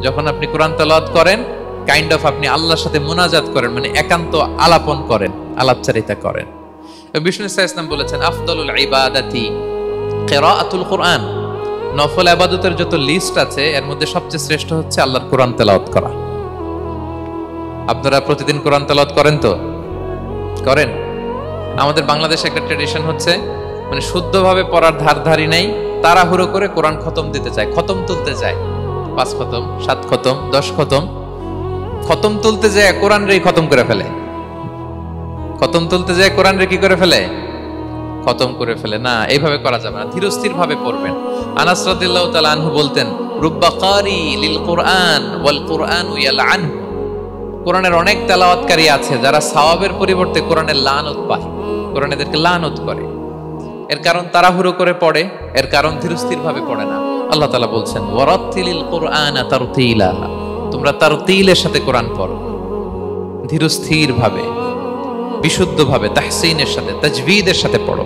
যখন আপনি কোরআন তেলাওয়াত করেন কাইন্ড অফ আপনি আল্লাহর সাথে মুনাজাত করেন, মানে একান্ত আলাপন করেন, আলাপচারিতা করেন। বিষ্ণু ইসলাম বলেছেন আফদলুল ইবাদাতি কিরাআতুল কুরআন, নফল ইবাদতের যত লিস্ট আছে এর মধ্যে সবচেয়ে শ্রেষ্ঠ হচ্ছে আল্লাহর কোরআন তেলাওয়াত করা। আপনারা প্রতিদিন কোরআন তেলাওয়াত করেন তো? করেন? আমাদের বাংলাদেশে একটা ট্র্যাডিশন হচ্ছে, মানে শুদ্ধভাবে পড়ার ধারধারি নেই, তাড়াহুড়ো করে কোরআন খতম দিতে চায়, খতম তুলতে চায়, 5 খতম 7 খতম 10 খতম, খতম তুলতে যায় কোরআন রে খতম করে ফেলে, খতম তুলতে যায় কোরআন রে কি করে ফেলে, খতম করে ফেলে। না, এইভাবে করা যাবে না, ধীরস্থির ভাবে পড়বেন। আনাস রাদিয়াল্লাহু তাআলা আনহু বলতেন রুব্বা কারি লিল কুরআন ওয়াল কুরআনু ইয়ালআনহু, কোরআনের অনেক তেলাওয়াতকারী আছে যারা সওয়াবের পরিবর্তে কোরআনের লানত পায়, কোরআন এদেরকে লানত করে। এর কারণ তাড়াহুড়ো করে পড়ে, এর কারণ ধীরস্থির ভাবে পড়ে না। আল্লাহ তাআলা বলছেন ওয়ারাত্তিলিল কুরআনা তারতিলা, তোমরা তারতিলের সাথে কোরআন পড়ো, ধীরস্থির ভাবে, বিশুদ্ধ ভাবে, তাহসিনের সাথে, তাজবিদের সাথে পড়ো।